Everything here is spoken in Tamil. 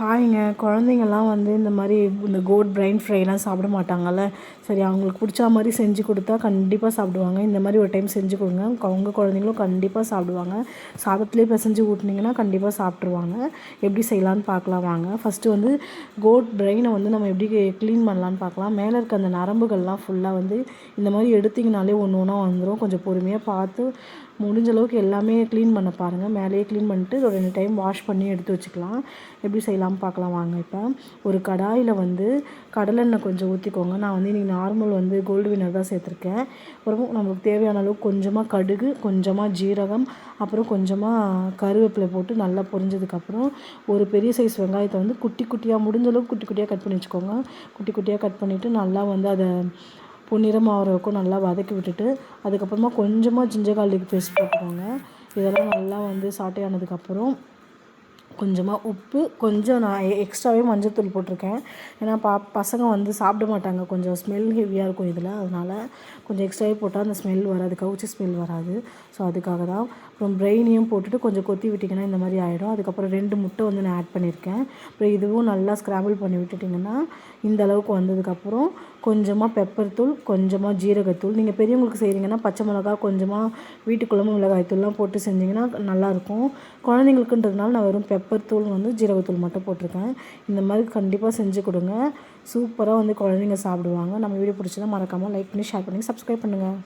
ஹாய்ங்க. குழந்தைங்கள்லாம் வந்து இந்த மாதிரி இந்த கோட் பிரைன் ஃப்ரைலாம் சாப்பிட மாட்டாங்கல்ல. சரி, அவங்களுக்கு பிடிச்சா மாதிரி செஞ்சு கொடுத்தா கண்டிப்பாக சாப்பிடுவாங்க. இந்த மாதிரி ஒரு டைம் செஞ்சு கொடுங்க. உங்கள் குழந்தைங்களும் கண்டிப்பாக சாப்பிடுவாங்க. சாதத்துலேயே பிசைஞ்சு ஊட்டினீங்கன்னா கண்டிப்பாக சாப்பிட்ருவாங்க. எப்படி செய்யலான்னு பார்க்கலாம் வாங்க. ஃபஸ்ட்டு வந்து கோட் பிரெயினை வந்து நம்ம எப்படி க்ளீன் பண்ணலான்னு பார்க்கலாம். மேலே இருக்க அந்த நரம்புகள்லாம் ஃபுல்லாக வந்து இந்த மாதிரி எடுத்திங்கனாலே ஒன்று ஒன்றா வந்துடும். கொஞ்சம் பொறுமையாக பார்த்து முடிஞ்ச அளவுக்கு எல்லாமே க்ளீன் பண்ண பாருங்கள். மேலேயே க்ளீன் பண்ணிட்டு ஒரு 2 டைம் வாஷ் பண்ணி எடுத்து வச்சுக்கலாம். எப்படி செய்யலாம் பார்க்கலாம் வாங்க. இப்போ ஒரு கடாயில் வந்து கடலெண்ணெய் கொஞ்சம் ஊற்றிக்கோங்க. நான் வந்து இன்றைக்கி நார்மல் வந்து கோல்டு வினர் தான் சேர்த்துருக்கேன். அப்புறம் நம்மளுக்கு தேவையான அளவுக்கு கொஞ்சமாக கடுகு, கொஞ்சமாக ஜீரகம், அப்புறம் கொஞ்சமாக கருவேப்பிலை போட்டு நல்லா பொரிஞ்சதுக்கப்புறம் ஒரு பெரிய சைஸ் வெங்காயத்தை வந்து குட்டி குட்டியாக முடிஞ்ச அளவுக்கு குட்டி குட்டியாக கட் பண்ணி வச்சுக்கோங்க. குட்டி குட்டியாக கட் பண்ணிவிட்டு நல்லா வந்து அதை பொன்னிறமாக வரைக்கும் நல்லா வதக்கி விட்டுட்டு அதுக்கப்புறமா கொஞ்சமாக ஜிஞ்சர் கார்லிக் பேஸ்ட் போட்டுக்கோங்க. இதெல்லாம் நல்லா வந்து சாட்டே ஆனதுக்கப்புறம் கொஞ்சமாக உப்பு, கொஞ்சம் நான் எக்ஸ்ட்ராவே மஞ்சள்தூள் போட்டிருக்கேன். ஏன்னா பசங்க வந்து சாப்பிட மாட்டாங்க, கொஞ்சம் ஸ்மெல் ஹெவியாக இருக்கும் இதில். அதனால் கொஞ்சம் எக்ஸ்ட்ராவே போட்டால் அந்த ஸ்மெல் வராது, கவுச்சி ஸ்மெல் வராது. ஸோ அதுக்காக தான். அப்புறம் பிரெயினையும் போட்டுட்டு கொஞ்சம் கொத்தி விட்டிங்கன்னா இந்த மாதிரி ஆகிடும். அதுக்கப்புறம் 2 முட்டை வந்து நான் ஆட் பண்ணியிருக்கேன். அப்புறம் இதுவும் நல்லா ஸ்க்ராம்பிள் பண்ணி விட்டுட்டிங்கன்னா இந்த அளவுக்கு வந்ததுக்கப்புறம் கொஞ்சமாக பெப்பர் தூள், கொஞ்சமாக ஜீரகத்தூள். நீங்கள் பெரியவங்களுக்கு செய்கிறீங்கன்னா பச்சை மிளகா, கொஞ்சமாக வீட்டு குழம்பு மிளகாய் தூள்லாம் போட்டு செஞ்சிங்கன்னா நல்லாயிருக்கும். குழந்தைங்களுக்குன்றதுனால நான் வெறும் பெப்பர் தூள் வந்து ஜீரகத்தூள் மட்டும் போட்டிருக்கேன். இந்த மாதிரி கண்டிப்பாக செஞ்சு கொடுங்க. சூப்பராக வந்து குழந்தைங்க சாப்பிடுவாங்க. நம்ம வீடியோ பிடிச்சதா மறக்காமல் லைக் பண்ணி, ஷேர் பண்ணி, சப்ஸ்கிரைப் பண்ணுங்கள்.